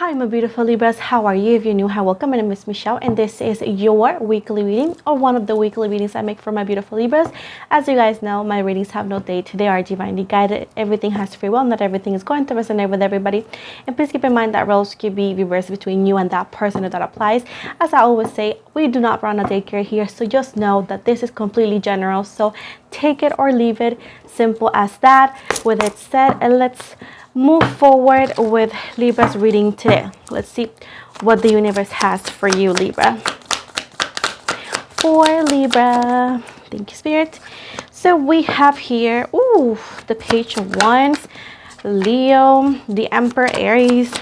Hi, my beautiful Libras. How are you? If you're new, hi, welcome. My name is Michelle, and this is your weekly reading, or one of the weekly readings I make for my beautiful Libras. As you guys know, my readings have no date. They are divinely guided. Everything has free will. Not everything is going to resonate with everybody. And please keep in mind that roles can be reversed between you and that person if that applies. As I always say, we do not run a daycare here, so just know that this is completely general. So take it or leave it. Simple as that. With it said, and let's move forward with Libra's reading today. Let's see what the universe has for you, Libra. For Libra, thank you, Spirit. So we have here, the Page of Wands, Leo, the Emperor, Aries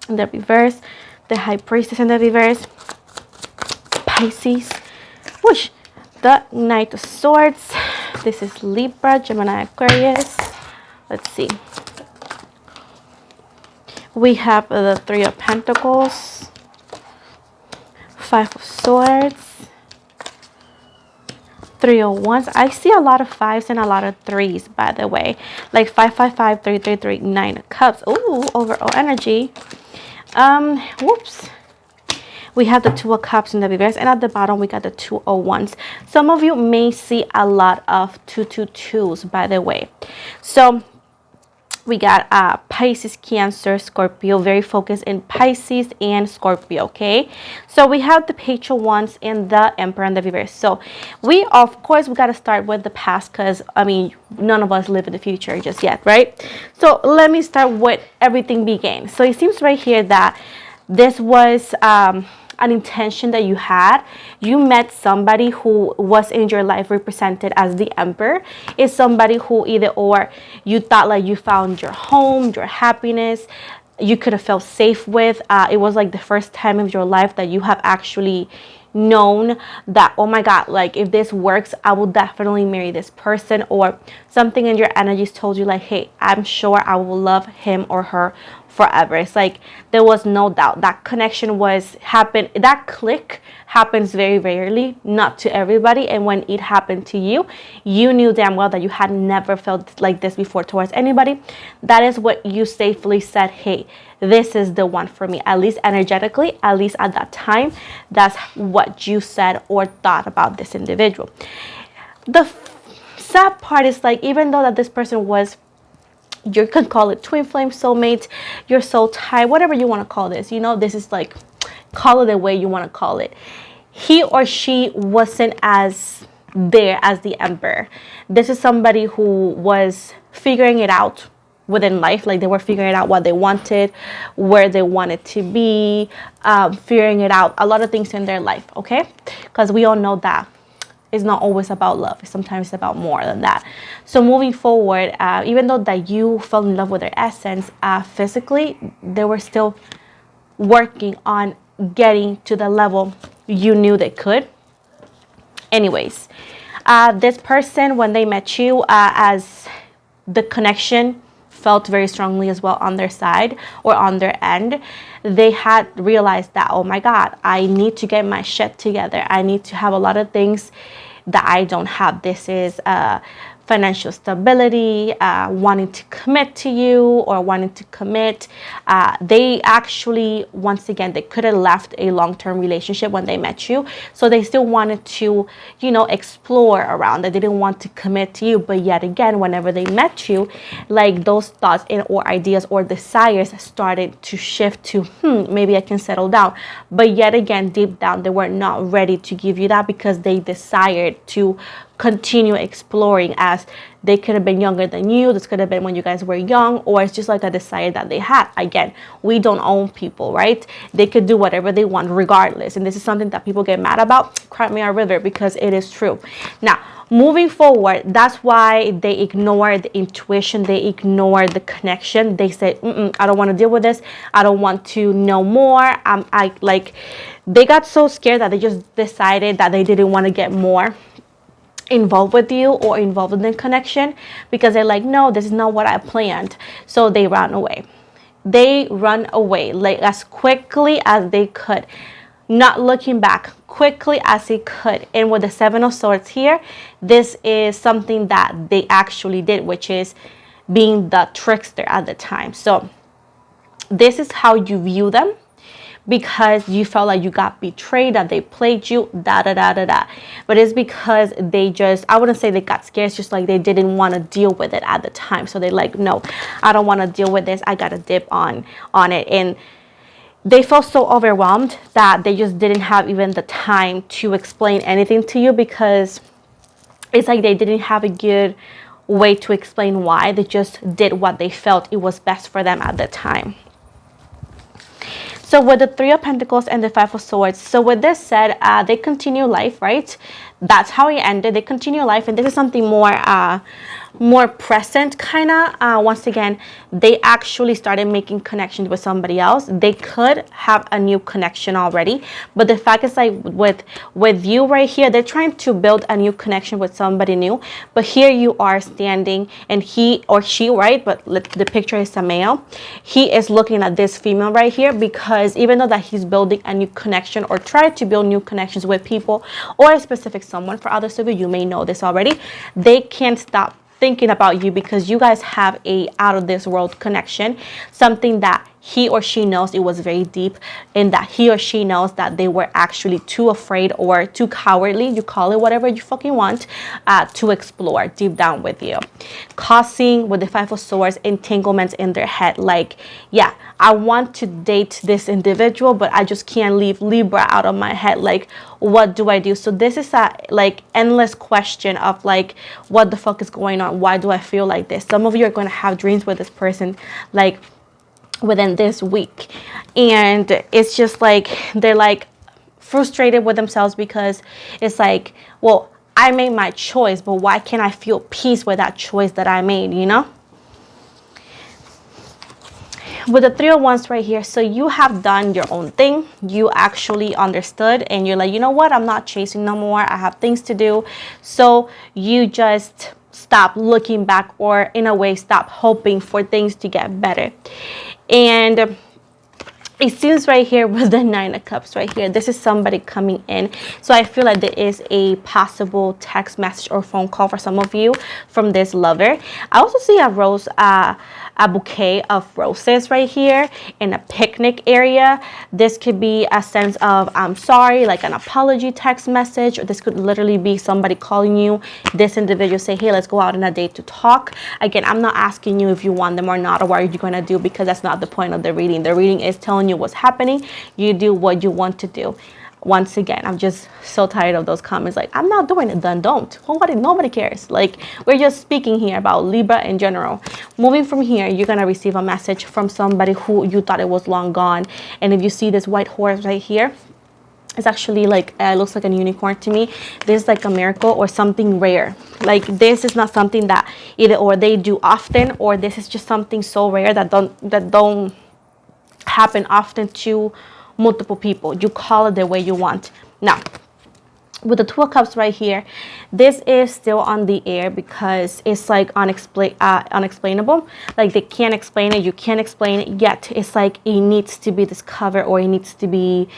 in the reverse, the High Priestess in the reverse, Pisces, whoosh, the Knight of Swords. This is Libra, Gemini, Aquarius. Let's see. We have the Three of Pentacles, Five of Swords, Three of Wands. I see a lot of fives and a lot of threes, by the way. Like 555, 333, Nine of Cups. Ooh, overall energy. Whoops. We have the Two of Cups in the reverse, and at the bottom we got the Two of Wands. Some of you may see a lot of 222s, by the way. So we got Pisces, Cancer, Scorpio, very focused in Pisces and Scorpio, okay? So we have the Page of Wands and the Emperor in the reverse. So we, of course, we got to start with the past because, I mean, none of us live in the future just yet, right? So let me start with everything began. So it seems right here that this was an intention that you had. You met somebody who was in your life represented as the Emperor. Is somebody who either or you thought like you found your home, your happiness, you could have felt safe with. It was like the first time of your life that you have actually known that, oh my God, like if this works, I will definitely marry this person, or something in your energies told you like, hey, I'm sure I will love him or her forever. It's like there was no doubt that connection was happened. That click happens very rarely, not to everybody, and when it happened to you, you knew damn well that you had never felt like this before towards anybody. That is what you safely said, hey, this is the one for me. At least energetically, at least at that time, that's what you said or thought about this individual. The sad part is like, even though that this person was, you can call it twin flame, soulmate, your soul tie, whatever you want to call this, you know, this is like, call it the way you want to call it. He or she wasn't as there as the Emperor. This is somebody who was figuring it out within life. Like they were figuring out what they wanted, where they wanted to be, figuring it out, a lot of things in their life, okay? Because we all know that it's not always about love. Sometimes it's about more than that. So moving forward, even though that you fell in love with their essence, physically, they were still working on getting to the level you knew they could. Anyways, this person, when they met you, as the connection felt very strongly as well on their side or on their end, they had realized that, oh my God, I need to get my shit together. I need to have a lot of things that I don't have. This is financial stability, wanting to commit to you or wanting to commit. They actually, once again, they could have left a long-term relationship when they met you. So they still wanted to, you know, explore around. They didn't want to commit to you. But yet again, whenever they met you, like those thoughts and or ideas or desires started to shift to, maybe I can settle down. But yet again, deep down, they were not ready to give you that because they desired to continue exploring, as they could have been younger than you. This could have been when you guys were young, or it's just like a desire that they had. Again, we don't own people, right? They could do whatever they want regardless. And this is something that people get mad about. Cry me a river, because it is true. Now, moving forward, that's why they ignore the intuition. They ignore the connection. They say, I don't want to deal with this. I don't want to know more. They got so scared that they just decided that they didn't want to get more involved with you or involved in the connection, because they're like, no, this is not what I planned. So they run away. They run away like as quickly as they could, not looking back, quickly as they could. And with the Seven of Swords here, this is something that they actually did, which is being the trickster at the time. So this is how you view them, because you felt like you got betrayed, that they played you, da da da da da. But it's because they just, I wouldn't say they got scared, it's just like they didn't want to deal with it at the time. So they're like, no, I don't want to deal with this, I gotta dip on it. And they felt so overwhelmed that they just didn't have even the time to explain anything to you, because it's like they didn't have a good way to explain why. They just did what they felt it was best for them at the time. So with the Three of Pentacles and the Five of Swords, so with this said, they continue life, right? That's how it ended. They continue life, and this is something more present, kind of. Once again, they actually started making connections with somebody else. They could have a new connection already, but the fact is, like with you right here, they're trying to build a new connection with somebody new. But here you are standing, and he or she, right? But the picture is a male. He is looking at this female right here, because even though that he's building a new connection, or try to build new connections with people, or a specific someone, for others of you, you may know this already, they can't stop thinking about you, because you guys have a out of this world connection, something that he or she knows it was very deep, and that he or she knows that they were actually too afraid or too cowardly, you call it whatever you fucking want, to explore deep down with you, causing, with the Five of Swords, entanglements in their head. Like, yeah, I want to date this individual, but I just can't leave Libra out of my head. Like, what do I do? So this is a like endless question of like, what the fuck is going on? Why do I feel like this? Some of you are going to have dreams with this person like within this week, and it's just like they're like frustrated with themselves, because it's like, well, I made my choice, but why can't I feel peace with that choice that I made, you know? With the Three of Wands right here, so you have done your own thing. You actually understood, and you're like, you know what, I'm not chasing no more, I have things to do. So you just stop looking back, or in a way stop hoping for things to get better. And it seems right here with the Nine of Cups right here, this is somebody coming in. So I feel like there is a possible text message or phone call for some of you from this lover. I also see a rose, a bouquet of roses right here in a picnic area. This could be a sense of I'm sorry, like an apology text message, or this could literally be somebody calling you. This individual say, hey, let's go out on a date to talk. Again, I'm not asking you if you want them or not, or what are you going to do, because that's not the point of the reading. The reading is telling you what's happening. You do what you want to do. Once again, I'm just so tired of those comments like, I'm not doing it, then don't. Nobody cares. Like, we're just speaking here about Libra in general. Moving from here, you're gonna receive a message from somebody who you thought it was long gone. And if you see this white horse right here, it's actually like, it looks like a unicorn to me. This is like a miracle or something rare. Like, this is not something that either or they do often, or this is just something so rare that don't happen often to multiple people. You call it the way you want. Now, with the Two of Cups right here, this is still on the air, because it's like unexplainable. Like, they can't explain it, you can't explain it yet. It's like it needs to be discovered, or it needs to be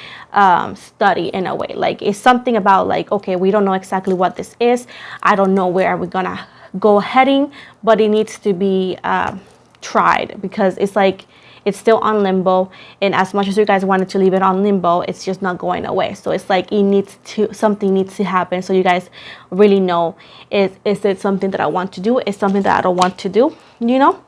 studied in a way. Like, it's something about like, okay, we don't know exactly what this is. I don't know where we're gonna go heading, but it needs to be tried, because it's like it's still on limbo, and as much as you guys wanted to leave it on limbo, it's just not going away. So it's like something needs to happen, so you guys really know, is it something that I want to do, is something that I don't want to do, you know?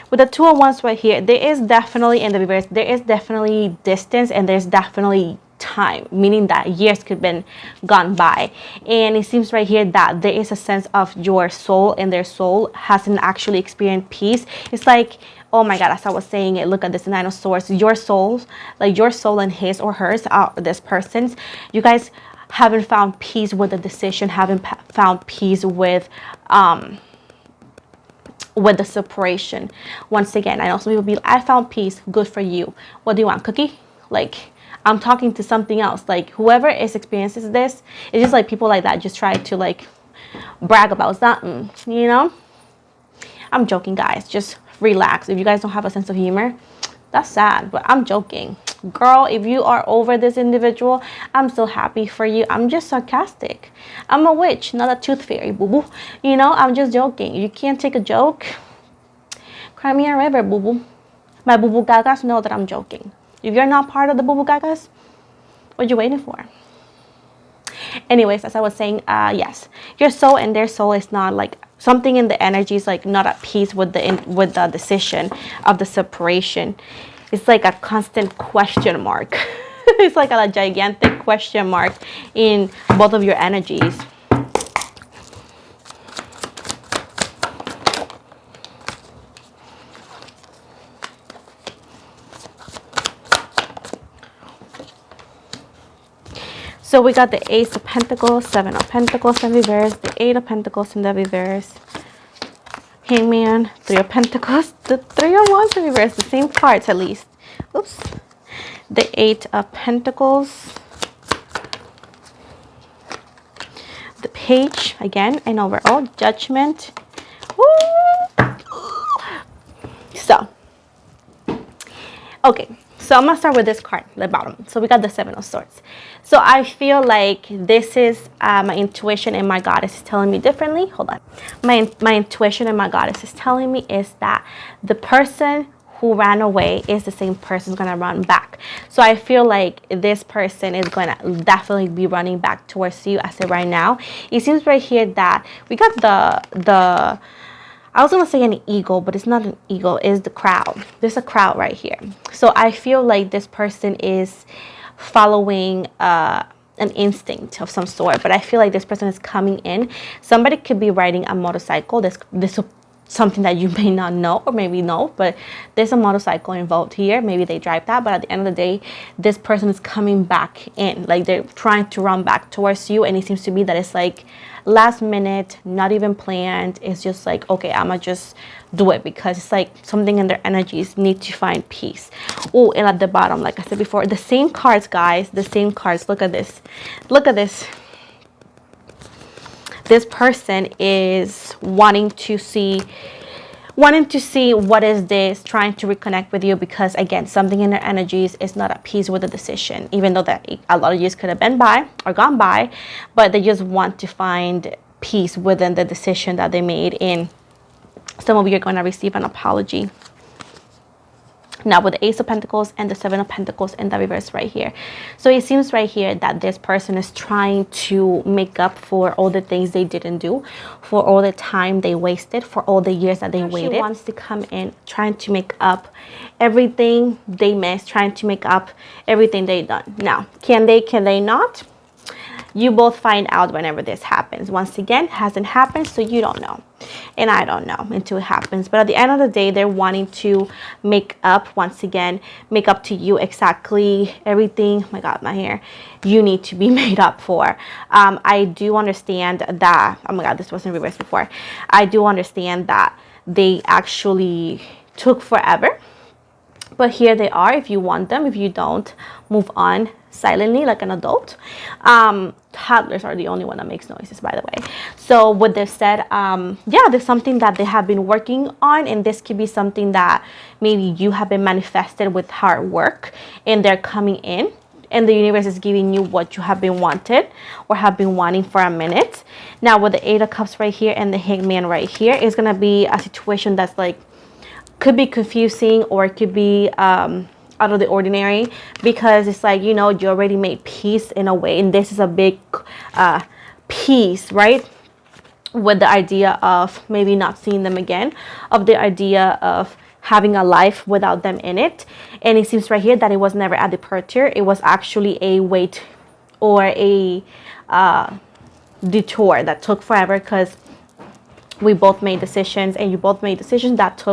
With the Two of Wands right here, there is definitely, in the reverse, there is definitely distance, and there's definitely time, meaning that years could have been gone by. And it seems right here that there is a sense of your soul, and their soul hasn't actually experienced peace. It's like, oh my God, as I was saying it, look at this Nine of Swords. Your souls, like your soul and his or hers, this person's, you guys haven't found peace with the decision, haven't found peace with the separation. Once again, I know some people be like, I found peace, good for you. What do you want, cookie? Like, I'm talking to something else. Like, whoever experiences this, it's just like people like that just try to like brag about something, you know? I'm joking, guys. Just relax. If you guys don't have a sense of humor, that's sad, but I'm joking. Girl, if you are over this individual, I'm so happy for you. I'm just sarcastic. I'm a witch, not a tooth fairy, boo-boo. You know, I'm just joking. You can't take a joke. Cry me a river, boo-boo. My boo boo gagas know that I'm joking. If you're not part of the boo boo gagas, what you waiting for? Anyways, as I was saying, yes, your soul and their soul is not like something in the energy is like not at peace with the decision of the separation. It's like a constant question mark. It's like a gigantic question mark in both of your energies. So we got the Ace of Pentacles, Seven of Pentacles in reverse, the Eight of Pentacles in the reverse, Hangman, Three of Pentacles, the Three of Wands in reverse, the same cards at least. Oops. The Eight of Pentacles, the Page, again, and overall, Judgment. Woo! So, okay. So I'm going to start with this card, the bottom. So we got the Seven of Swords. So I feel like this is my intuition and my goddess is telling me differently. Hold on. My intuition and my goddess is telling me is that the person who ran away is the same person who's going to run back. So I feel like this person is going to definitely be running back towards you as of right now. It seems right here that we got the I was going to say an eagle, but it's not an eagle. It's the crowd. There's a crowd right here. So I feel like this person is following an instinct of some sort. But I feel like this person is coming in. Somebody could be riding a motorcycle. This is something that you may not know or maybe know. But there's a motorcycle involved here. Maybe they drive that. But at the end of the day, this person is coming back in. Like they're trying to run back towards you. And it seems to be that it's like last minute, not even planned. It's just like, okay, I'ma just do it because it's like something in their energies need to find peace. Oh, and at the bottom, like I said before, the same cards, guys, the same cards. Look at this. Look at this. This person is wanting to see what is this, trying to reconnect with you because, again, something in their energies is not at peace with the decision, even though that a lot of years could have been by or gone by, but they just want to find peace within the decision that they made. And some of you are going to receive an apology. Now with the Ace of Pentacles and the Seven of Pentacles in the reverse right here. So it seems right here that this person is trying to make up for all the things they didn't do, for all the time they wasted, for all the years that they waited. She wants to come in trying to make up everything they missed, trying to make up everything they done. Now, can they not? You both find out whenever this happens. Once again, hasn't happened, so you don't know. And I don't know until it happens. But at the end of the day, they're wanting to make up, once again, make up to you exactly everything. Oh my God, my hair. You need to be made up for. I do understand that. Oh my God, this wasn't reversed before. I do understand that they actually took forever. But here they are if you want them. If you don't, move on silently like an adult. Toddlers are the only one that makes noises, by the way. So with this said, yeah, there's something that they have been working on, and this could be something that maybe you have been manifested with hard work, and they're coming in, and the universe is giving you what you have been wanted or have been wanting for a minute. Now with the Eight of Cups right here and the Hangman right here, it's gonna be a situation that's like, could be confusing, or it could be out of the ordinary, because it's like, you know, you already made peace in a way, and this is a big peace, right, with the idea of maybe not seeing them again, of the idea of having a life without them in it. And it seems right here that it was never a departure. It was actually a wait or a detour that took forever, because we both made decisions, and you both made decisions that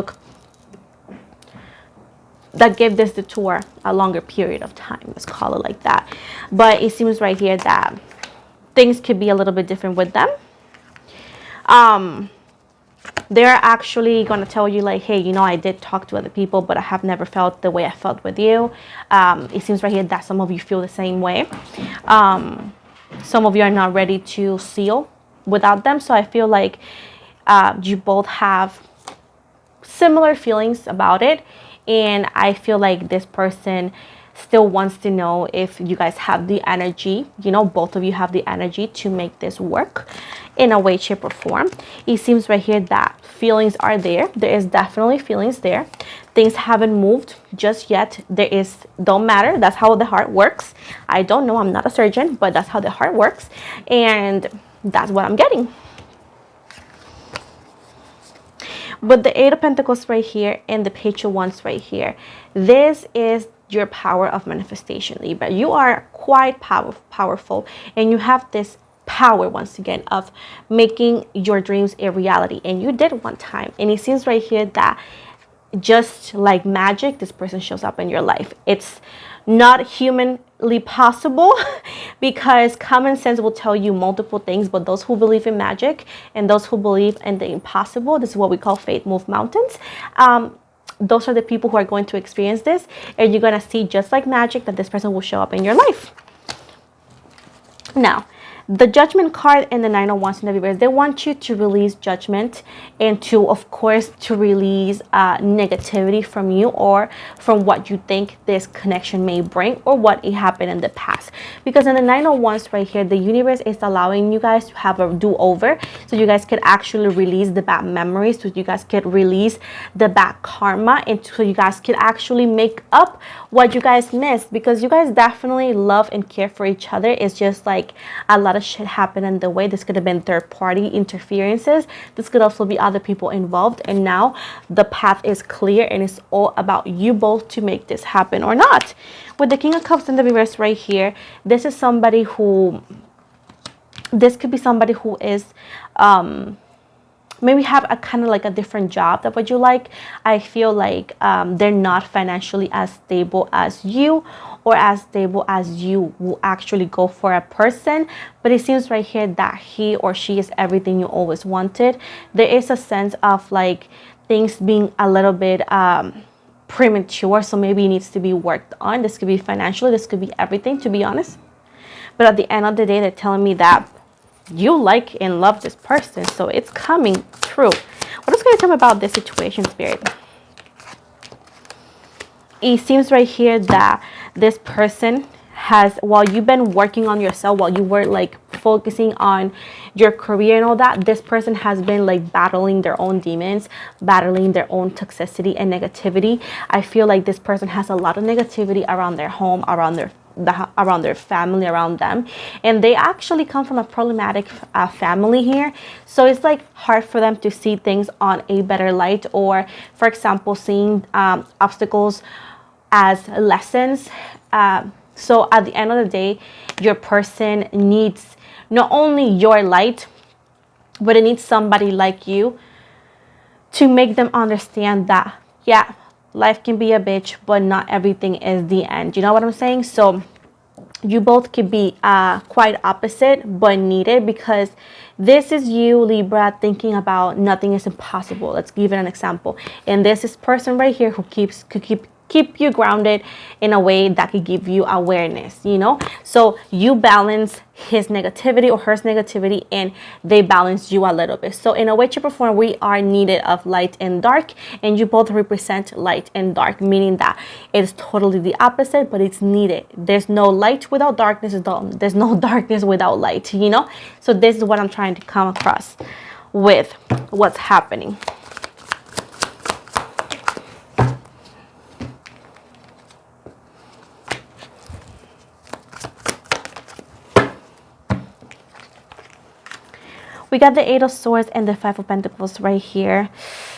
gave this detour a longer period of time. Let's call it like that. But it seems right here that things could be a little bit different with them. They're actually going to tell you like, hey, you know, I did talk to other people, but I have never felt the way I felt with you. It seems right here that some of you feel the same way. Some of you are not ready to seal without them. So I feel like you both have similar feelings about it. And I feel like this person still wants to know if you guys have the energy, you know, both of you have the energy to make this work in a way, shape, or form. It seems right here that feelings are there. There is definitely feelings there. Things haven't moved just yet. Don't matter. That's how the heart works. I don't know. I'm not a surgeon, but that's how the heart works. And that's what I'm getting. With the Eight of Pentacles right here and the Page of Wands right here, this is your power of manifestation, Libra. You are quite powerful, and you have this power once again of making your dreams a reality, and you did one time. And it seems right here that just like magic, this person shows up in your life. It's not humanly possible because common sense will tell you multiple things, but those who believe in magic and those who believe in the impossible, this is what we call faith move mountains. Those are the people who are going to experience this, and you're going to see just like magic that this person will show up in your life. Now, the Judgment card and the Nine of Wands in the reverse, they want you to release judgment and to, of course, to release negativity from you or from what you think this connection may bring or what it happened in the past. Because in the Nine of Wands right here, the universe is allowing you guys to have a do-over, so you guys can actually release the bad memories, so you guys can release the bad karma, and so you guys can actually make up what you guys missed, because you guys definitely love and care for each other. It's just like a lot of shit happened in the way. This could have been third-party interferences. This could also be other people involved, and now the path is clear, and it's all about you both to make this happen or not. With the King of Cups in the reverse right here, this is somebody who, this could be somebody who is maybe have a kind of like a different job that what you like. I feel like they're not financially as stable as you, or as stable as you will actually go for a person. But it seems right here that he or she is everything you always wanted. There is a sense of like things being a little bit premature, so maybe it needs to be worked on. This could be financially, this could be everything, to be honest. But at the end of the day, they're telling me that you like and love this person, so it's coming true. What is going to tell me about this situation, Spirit? It seems right here that this person has, while you've been working on yourself, while you were like focusing on your career and all that, this person has been like battling their own demons, battling their own toxicity and negativity. I feel like this person has a lot of negativity around their home, around their family, around them, and they actually come from a problematic family here, so it's like hard for them to see things on a better light, or for example seeing obstacles as lessons. So at the end of the day, your person needs not only your light, but it needs somebody like you to make them understand that, yeah, life can be a bitch, but not everything is the end. You know what I'm saying? So you both could be quite opposite, but needed, because this is you, Libra, thinking about nothing is impossible. Let's give it an example. And this is person right here who could keep you grounded in a way that could give you awareness, you know? So you balance his negativity or her negativity, and they balance you a little bit. So in a way, shape, or form, we are needed of light and dark, and you both represent light and dark, meaning that it's totally the opposite, but it's needed. There's no light without darkness. There's no darkness without light, you know? So this is what I'm trying to come across with what's happening. We got the Eight of Swords and the Five of Pentacles right here.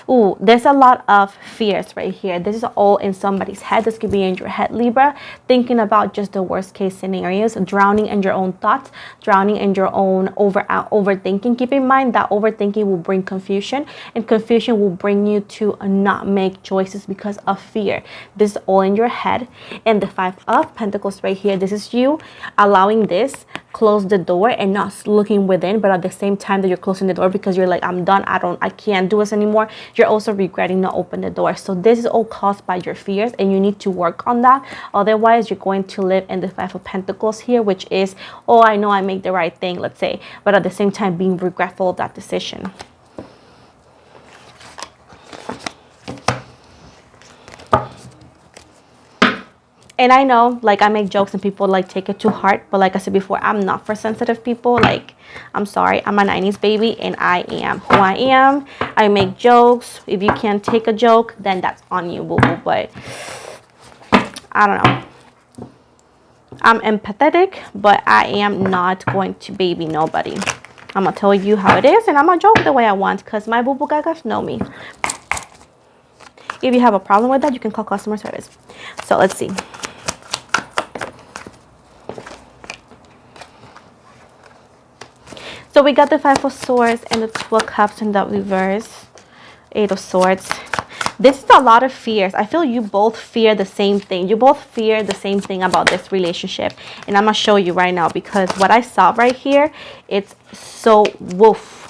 Ooh, there's a lot of fears right here. This is all in somebody's head. This could be in your head, Libra, thinking about just the worst case scenarios, drowning in your own thoughts, drowning in your own overthinking. Keep in mind that overthinking will bring confusion, and confusion will bring you to not make choices because of fear. This is all in your head. And the Five of Pentacles right here, this is you allowing this, close the door and not looking within, but at the same time that you're closing the door because you're like, I'm done, I can't do this anymore, you're also regretting not opening the door. So this is all caused by your fears, and you need to work on that. Otherwise, you're going to live in the Five of Pentacles here, which is, oh, I know I make the right thing, let's say, but at the same time being regretful of that decision. And I know, like, I make jokes and people like take it to heart, but like I said before, I'm not for sensitive people. Like, I'm sorry, I'm a 90s baby and I am who I am. I make jokes. If you can't take a joke, then that's on you, boo boo. But I don't know. I'm empathetic, but I am not going to baby nobody. I'm gonna tell you how it is, and I'm gonna joke the way I want, because my boo boo gagas know me. If you have a problem with that, you can call customer service. So let's see. So we got the 5 of Swords and the 2 of Cups in the reverse. 8 of Swords. This is a lot of fears. I feel you both fear the same thing. You both fear the same thing about this relationship. And I'm going to show you right now, because what I saw right here, it's so woof.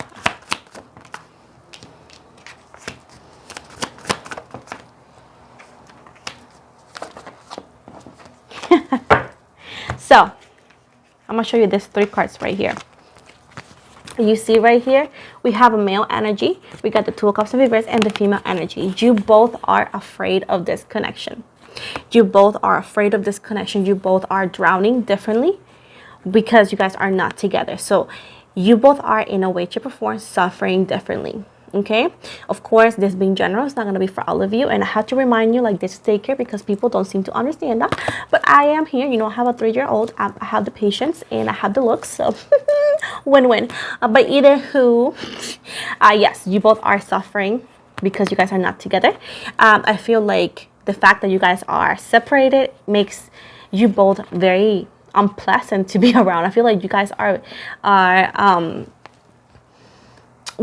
So, I'm going to show you these 3 cards right here. You see right here, we have a male energy. We got the 2 of Cups in reverse and the female energy. You both are afraid of this connection. You both are afraid of this connection. You both are drowning differently because you guys are not together. So you both are, in a way, shape, or form, suffering differently. Okay, of course, this being general is not going to be for all of you, and I have to remind you, like, this is daycare, because people don't seem to understand that. But I am here, you know, I have a 3-year-old. I have the patience and I have the looks, so win-win. But either who, yes, you both are suffering because you guys are not together. I feel like the fact that you guys are separated makes you both very unpleasant to be around. I feel like you guys are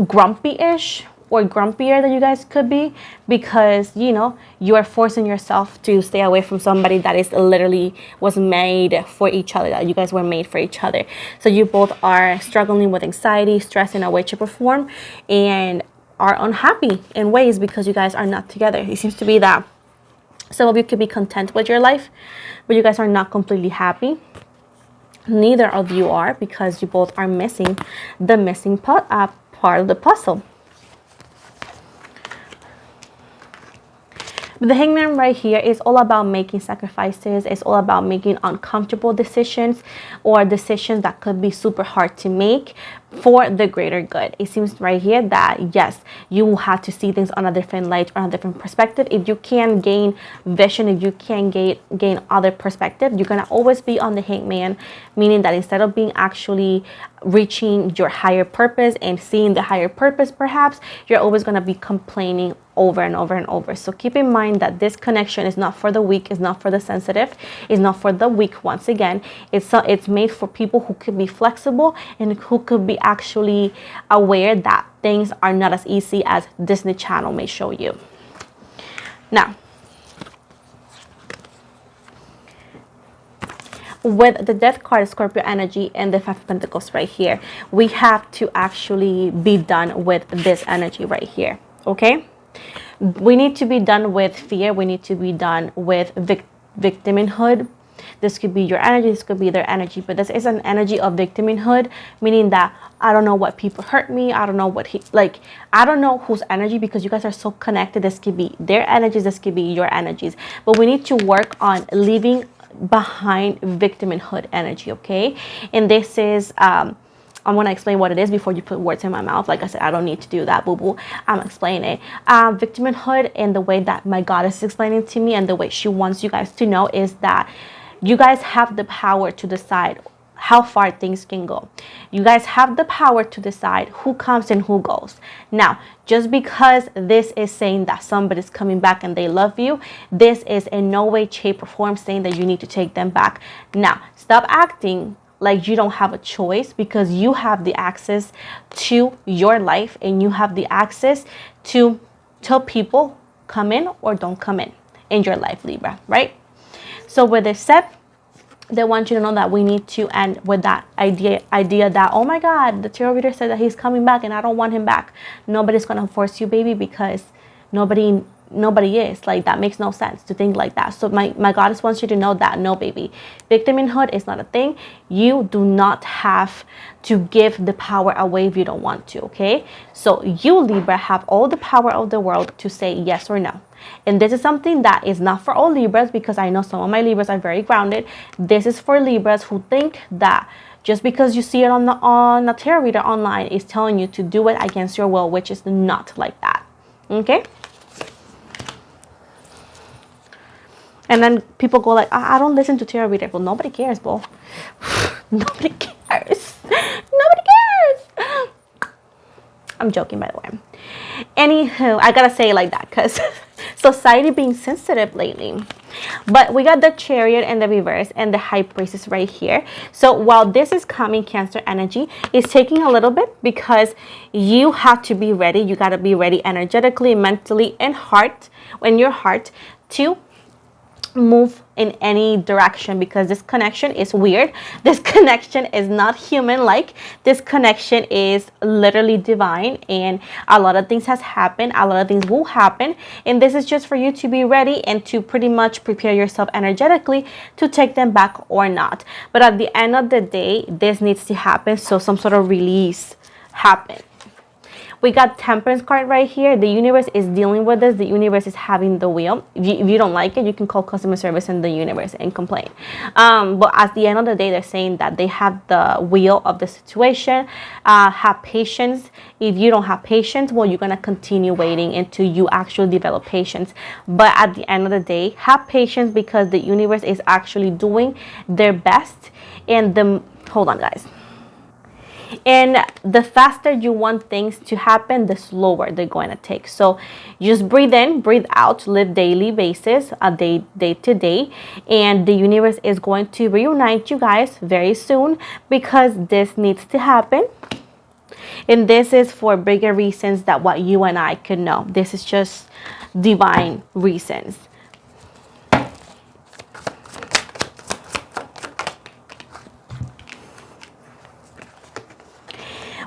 grumpy-ish, or grumpier than you guys could be, because, you know, you are forcing yourself to stay away from somebody that is literally was made for each other, that you guys were made for each other. So you both are struggling with anxiety, stress in a way, shape, or form, and are unhappy in ways because you guys are not together. It seems to be that some of you could be content with your life, but you guys are not completely happy. Neither of you are, because you both are missing the missing part of the puzzle. The Hangman right here is all about making sacrifices. It's all about making uncomfortable decisions, or decisions that could be super hard to make for the greater good. It seems right here that, yes, you will have to see things on a different light, or on a different perspective. If you can gain vision, if you can gain other perspective, you're going to always be on the Hangman, meaning that instead of being actually reaching your higher purpose and seeing the higher purpose, perhaps you're always going to be complaining over and over and over. So keep in mind that this connection is not for the weak, it's not for the sensitive, it's not for the weak. Once again, it's made for people who could be flexible and who could be actually aware that things are not as easy as Disney Channel may show you. Now, with the Death card, Scorpio energy, and the 5 of Pentacles right here, we have to actually be done with this energy right here. Okay, we need to be done with fear. We need to be done with victimhood. This could be your energy, this could be their energy, but this is an energy of victimhood, meaning that I don't know what people hurt me. I don't know what I don't know whose energy, because you guys are so connected. This could be their energies, this could be your energies, but we need to work on leaving behind victimhood energy. Okay, and this is I'm going to explain what it is before you put words in my mouth. Like I said, I don't need to do that, boo-boo. I'm explaining it. Victimhood, and the way that my goddess is explaining to me, and the way she wants you guys to know, is that you guys have the power to decide how far things can go. You guys have the power to decide who comes and who goes. Now, just because this is saying that somebody's coming back and they love you, this is in no way, shape, or form saying that you need to take them back. Now, stop acting like you don't have a choice, because you have the access to your life, and you have the access to tell people come in or don't come in your life, Libra, right? So with this said, they want you to know that we need to end with that idea that, oh my God, the tarot reader said that he's coming back and I don't want him back. Nobody's going to force you, baby, because nobody nobody is. Like, that makes no sense to think like that. So my goddess wants you to know that no, baby, victimhood is not a thing. You do not have to give the power away if you don't want to. Okay, so you, Libra, have all the power of the world to say yes or no. And this is something that is not for all Libras, because I know some of my Libras are very grounded. This is for Libras who think that just because you see it on a tarot reader online is telling you to do it against your will, which is not like that. Okay. And then people go like, I don't listen to tarot readers. Well, nobody cares, bro. Nobody cares. Nobody cares. I'm joking, by the way. Anywho, I gotta say it like that because society being sensitive lately. But we got the Chariot and the reverse and the High Priestess right here. So while this is coming, Cancer energy is taking a little bit because you have to be ready. You got to be ready energetically, mentally, and in your heart to move in any direction, because this connection is weird. This connection is not human like. This connection is literally divine, and a lot of things has happened, a lot of things will happen, and this is just for you to be ready and to pretty much prepare yourself energetically to take them back or not. But at the end of the day, this needs to happen, so some sort of release happen. We got Temperance card right here. The universe is dealing with this. The universe is having the wheel. If you don't like it, you can call customer service in the universe and complain. But at the end of the day, they're saying that they have the wheel of the situation. Have patience. If you don't have patience, well, you're going to continue waiting until you actually develop patience. But at the end of the day, have patience, because the universe is actually doing their best. And hold on, guys. And the faster you want things to happen, the slower they're going to take. So just breathe in, breathe out, live daily basis, day to day. And the universe is going to reunite you guys very soon, because this needs to happen. And this is for bigger reasons that what you and I could know. This is just divine reasons.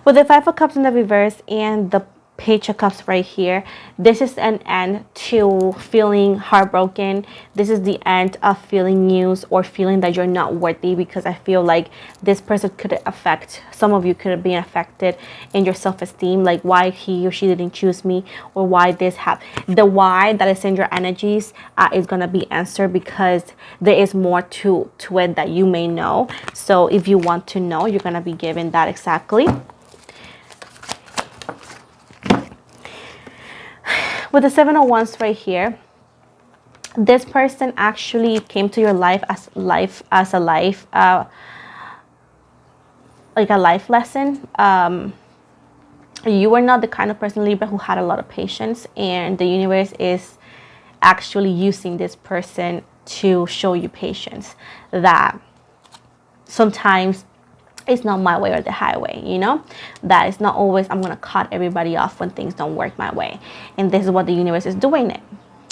With the Five of Cups in the reverse and the Page of Cups right here, this is an end to feeling heartbroken. This is the end of feeling news or feeling that you're not worthy, because I feel like this person could affect, some of you could have been affected in your self-esteem, like why he or she didn't choose me, or why this happened. The why that is in your energies is going to be answered, because there is more to it that you may know. So if you want to know, you're going to be given that exactly. With the Seven of Wands right here, this person actually came to your life as a life lesson. You were not the kind of person, Libra, who had a lot of patience, and the universe is actually using this person to show you patience, that sometimes it's not my way or the highway, you know, that it's not always I'm gonna cut everybody off when things don't work my way. And this is what the universe is doing it.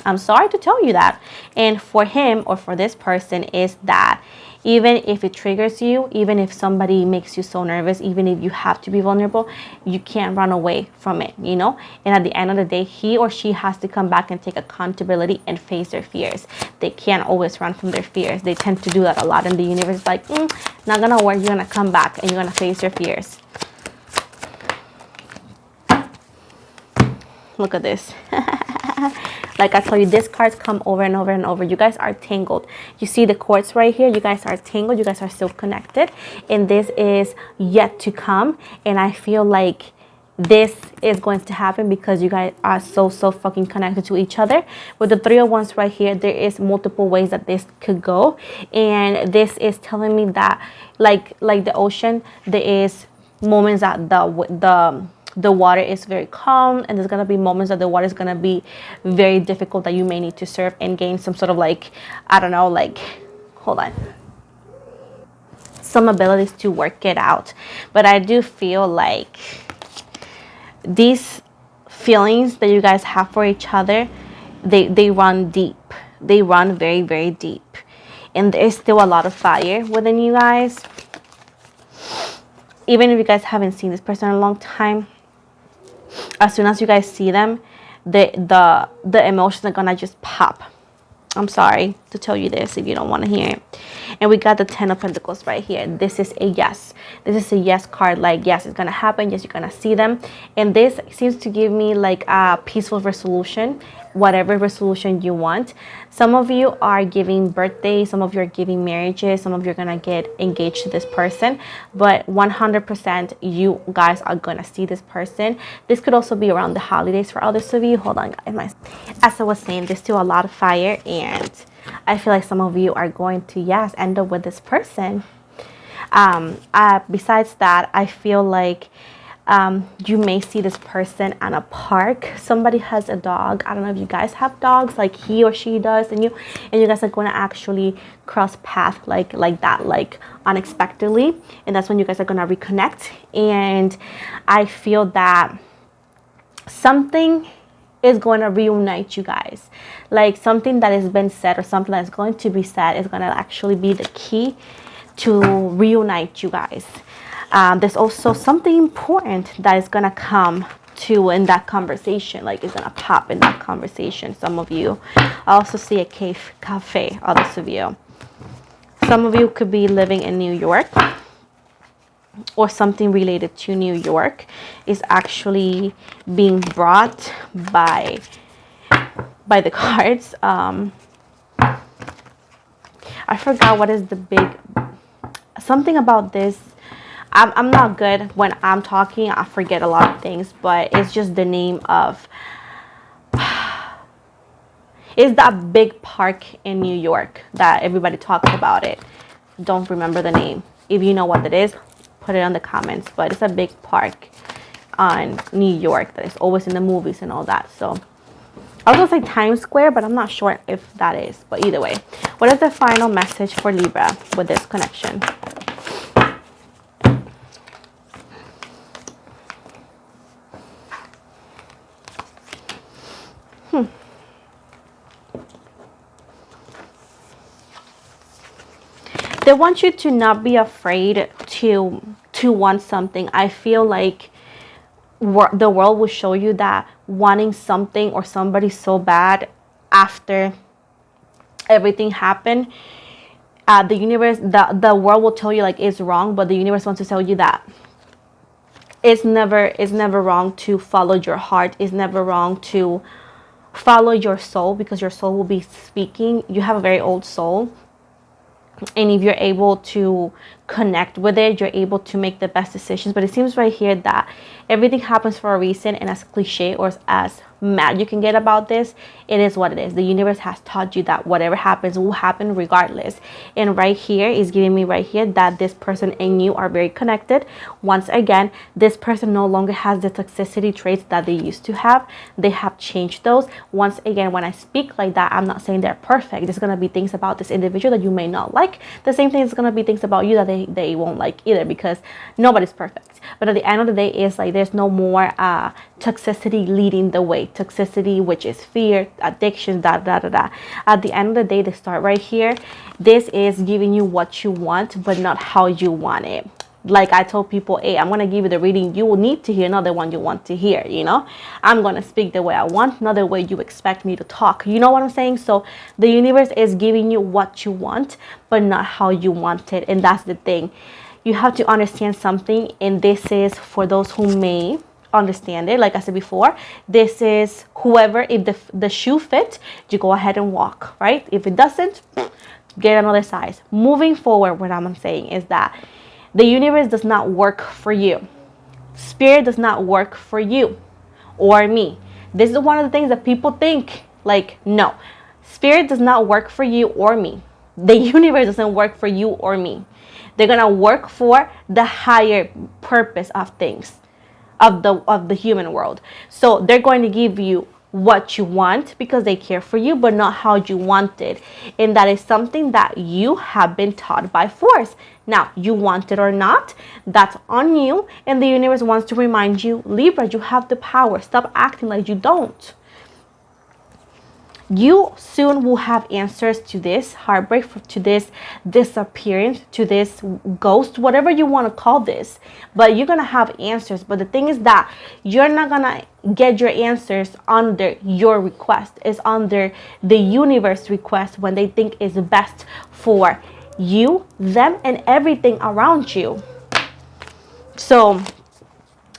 I'm sorry to tell you that. And for him or for this person is that even if it triggers you, even if somebody makes you so nervous, even if you have to be vulnerable, you can't run away from it, you know. And at the end of the day, he or she has to come back and take accountability and face their fears. They can't always run from their fears. They tend to do that a lot, and the universe is like, not gonna work. You're gonna come back and you're gonna face your fears. Look at this. Like I told you, these cards come over and over and over. You guys are tangled. You see the cords right here? You guys are tangled. You guys are still connected. And this is yet to come. And I feel like this is going to happen because you guys are so fucking connected to each other. With the Three of Wands right here, there is multiple ways that this could go. And this is telling me that like the ocean, there is moments that the water is very calm, and there's gonna be moments that the water is gonna be very difficult, that you may need to surf and gain some sort of like, I don't know, like, hold on, some abilities to work it out. But I do feel like these feelings that you guys have for each other, they run deep. They run very, very deep, and there's still a lot of fire within you guys. Even if you guys haven't seen this person in a long time, as soon as you guys see them, the emotions are gonna just pop. I'm sorry to tell you this if you don't want to hear it. And we got the 10 of Pentacles right here. This is a yes. This is a yes card. Like, yes, it's going to happen. Yes, you're going to see them. And this seems to give me like a peaceful resolution, whatever resolution you want. Some of you are giving birthdays. Some of you are giving marriages. Some of you are going to get engaged to this person. But 100% you guys are going to see this person. This could also be around the holidays for others of you. Hold on, guys. As I was saying, there's still a lot of fire. And I feel like some of you are going to, yes, end up with this person. Besides that, I feel like you may see this person at a park. Somebody has a dog. I don't know if you guys have dogs, like he or she does, and you guys are going to actually cross paths like that, like unexpectedly, and that's when you guys are going to reconnect. And I feel that something is going to reunite you guys, like something that has been said or something that's going to be said is going to actually be the key to reunite you guys. There's also something important that is going to come to in that conversation, like it's going to pop in that conversation. Some of you, I also see a cafe, others of you. Some of you could be living in New York, or something related to New York is actually being brought by the cards. I forgot what is the big something about this. I'm not good when I'm talking. I forget a lot of things, but it's just the name of it's that big park in New York that everybody talks about it. Don't remember the name. If you know what it is, put it on the comments. But it's a big park on New York that is always in the movies and all that. So I was gonna say Times Square, but I'm not sure if that is. But either way, what is the final message for Libra with this connection? They want you to not be afraid to want something. I feel like the world will show you that wanting something or somebody so bad after everything happened, the universe, the world will tell you like it's wrong, but the universe wants to tell you that it's never wrong to follow your heart. It's never wrong to follow your soul, because your soul will be speaking. You have a very old soul. And if you're able to connect with it, you're able to make the best decisions. But it seems right here that everything happens for a reason, and as cliche or as mad you can get about this, it is what it is. The universe has taught you that whatever happens will happen regardless. And right here is giving me right here that this person and you are very connected. Once again, this person no longer has the toxicity traits that they used to have. They have changed those. Once again, when I speak like that, I'm not saying they're perfect. There's going to be things about this individual that you may not like. The same thing is going to be things about you that they won't like either, because nobody's perfect. But at the end of the day, it's like there's no more toxicity leading the way. Toxicity, which is fear, addiction, At the end of the day, they start right here. This is giving you what you want, but not how you want it. Like I told people, hey, I'm going to give you the reading you will need to hear, not the one you want to hear, you know. I'm going to speak the way I want, not the way you expect me to talk. You know what I'm saying? So the universe is giving you what you want, but not how you want it. And that's the thing. You have to understand something, and this is for those who may understand it. Like I said before, this is whoever, if the shoe fits, you go ahead and walk, right? If it doesn't, get another size. Moving forward, what I'm saying is that the universe does not work for you. Spirit does not work for you or me. This is one of the things that people think, like, no, Spirit does not work for you or me. The universe doesn't work for you or me. They're going to work for the higher purpose of things, of the human world. So they're going to give you what you want because they care for you, but not how you want it. And that is something that you have been taught by force. Now, you want it or not, that's on you. And the universe wants to remind you, Libra, you have the power. Stop acting like you don't. You soon will have answers to this heartbreak, to this disappearance, to this ghost, whatever you want to call this. But you're going to have answers. But the thing is that you're not going to get your answers under your request. It's under the universe request when they think is best for you, them, and everything around you. So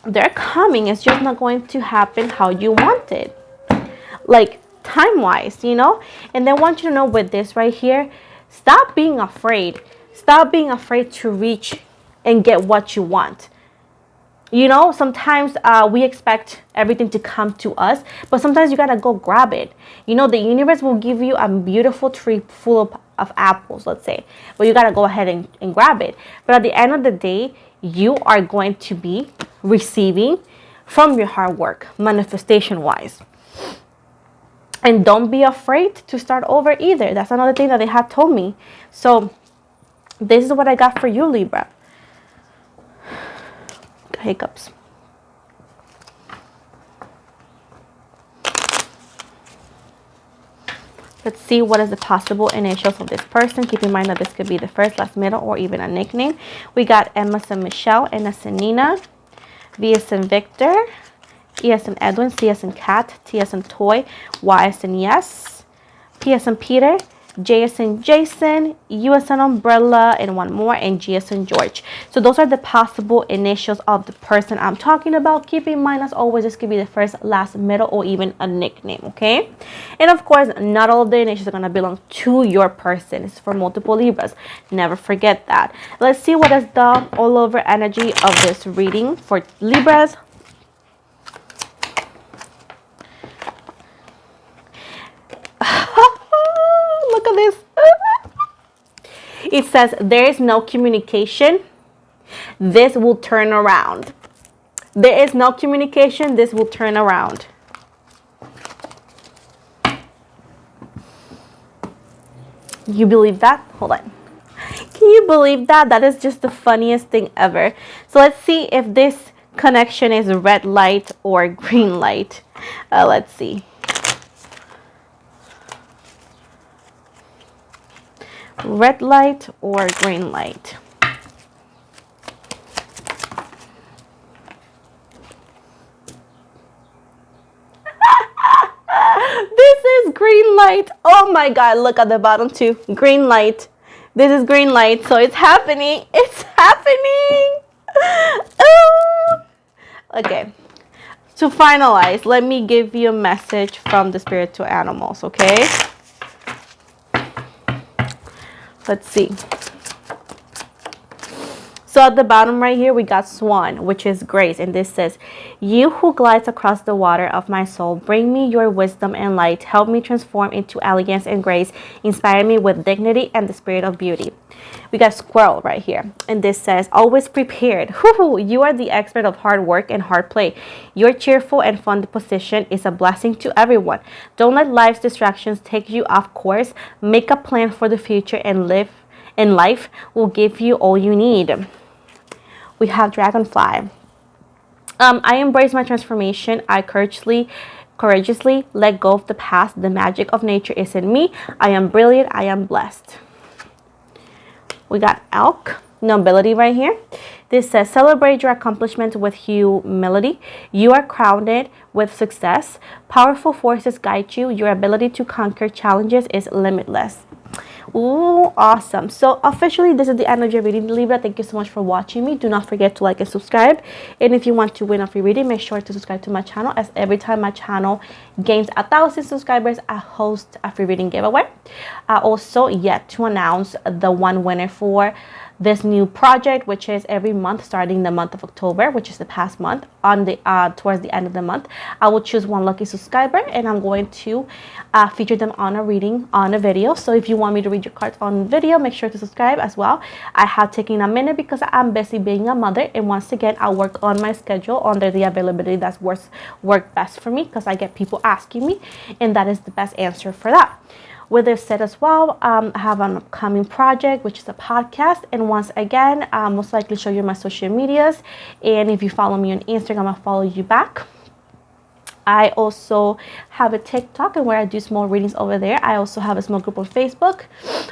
they're coming. It's just not going to happen how you want it. Like, time-wise, you know. And they want you to know with this right here, stop being afraid. Stop being afraid to reach and get what you want. You know, sometimes we expect everything to come to us, but sometimes you gotta go grab it. You know, the universe will give you a beautiful tree full of apples, let's say, but you gotta go ahead and grab it. But at the end of the day, you are going to be receiving from your hard work, manifestation-wise. And don't be afraid to start over either. That's another thing that they have told me. So this is what I got for you, Libra. Hiccups. Let's see what is the possible initials of this person. Keep in mind that this could be the first, last, middle, or even a nickname. We got M as in Michelle, N as in Nina, V as in Victor, E as in Edwin, C as in Cat, T as in Toy, Y as in Yes, P as in Peter, J as in Jason, U as in Umbrella, and one more, and G as in George. So those are the possible initials of the person I'm talking about. Keep in mind, as always, this could be the first, last, middle, or even a nickname, okay? And of course, not all of the initials are going to belong to your person. It's for multiple Libras. Never forget that. Let's see what is the all over energy of this reading for Libras. Look at this. It says there is no communication. This will turn around. There is no communication. This will turn around. You believe that? Hold on. Can you believe that? That is just the funniest thing ever. So let's see if this connection is red light or green light. Let's see. Red light or green light. This is green light. Oh my God, look at the bottom too. Green light. This is green light. So it's happening. It's happening. Oh. Okay. To finalize, let me give you a message from the spiritual animals, okay? Let's see. So at the bottom right here, we got Swan, which is grace. And this says, you who glides across the water of my soul, bring me your wisdom and light. Help me transform into elegance and grace. Inspire me with dignity and the spirit of beauty. We got Squirrel right here. And this says, always prepared. You are the expert of hard work and hard play. Your cheerful and fun disposition is a blessing to everyone. Don't let life's distractions take you off course. Make a plan for the future and live. And life will give you all you need. We have Dragonfly. I embrace my transformation. I courageously let go of the past. The magic of nature is in me. I am brilliant. I am blessed. We got Elk. Nobility right here. This says, celebrate your accomplishments with humility. You are crowned with success. Powerful forces guide you. Your ability to conquer challenges is limitless. Ooh, awesome. So officially, this is the end of your reading, Libra. Thank you so much for watching me. Do not forget to like and subscribe. And if you want to win a free reading, make sure to subscribe to my channel, as every time my channel gains 1,000 subscribers, I host a free reading giveaway. I also yet to announce the one winner for this new project, which is every month starting the month of October, which is the past month, on the towards the end of the month. I will choose one lucky subscriber, and I'm going to feature them on a reading, on a video. So if you want me to read your cards on video, make sure to subscribe as well. I have taken a minute because I'm busy being a mother, and once again, I work on my schedule under the availability that's work best for me, because I get people asking me, and that is the best answer for that. With this said as well, I have an upcoming project, which is a podcast. And once again, I'll most likely show you my social medias. And if you follow me on Instagram, I'll follow you back. I also have a TikTok and where I do small readings over there. I also have a small group on Facebook,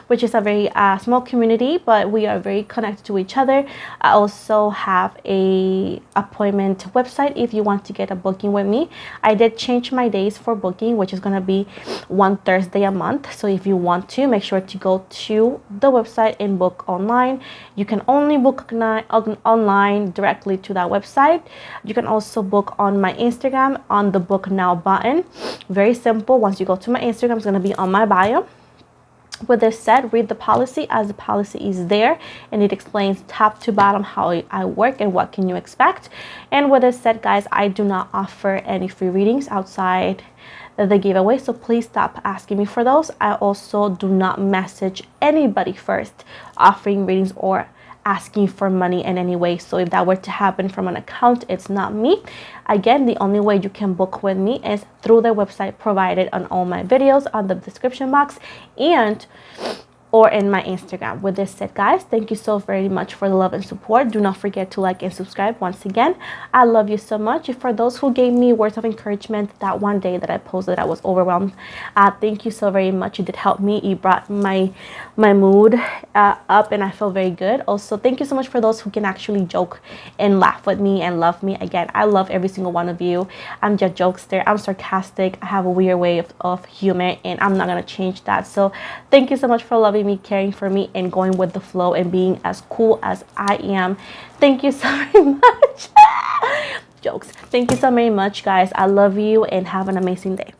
which is a very small community, but we are very connected to each other. I also have a appointment website if you want to get a booking with me. I did change my days for booking, which is going to be one Thursday a month. So if you want to, make sure to go to the website and book online. You can only book online directly to that website. You can also book on my Instagram on the book now button. Very simple. Once you go to my Instagram, it's going to be on my bio. With this said, read the policy, as the policy is there and it explains top to bottom how I work and what can you expect. And with this said, guys, I do not offer any free readings outside the giveaway, so please stop asking me for those. I also do not message anybody first offering readings or asking for money in any way. So if that were to happen from an account, it's not me. Again, the only way you can book with me is through the website provided on all my videos on the description box and or in my Instagram. With this said, guys, thank you so very much for the love and support. Do not forget to like and subscribe. Once again, I love you so much. For those who gave me words of encouragement that one day that I posted, I was overwhelmed. Thank you so very much. It did help me. It brought my mood up and I feel very good. Also, thank you so much for those who can actually joke and laugh with me and love me. Again, I love every single one of you. I'm just jokester. I'm sarcastic. I have a weird way of humor and I'm not going to change that. So thank you so much for loving me, caring for me, and going with the flow and being as cool as I am. Thank you so very much. Jokes. Thank you so very much, guys. I love you and have an amazing day.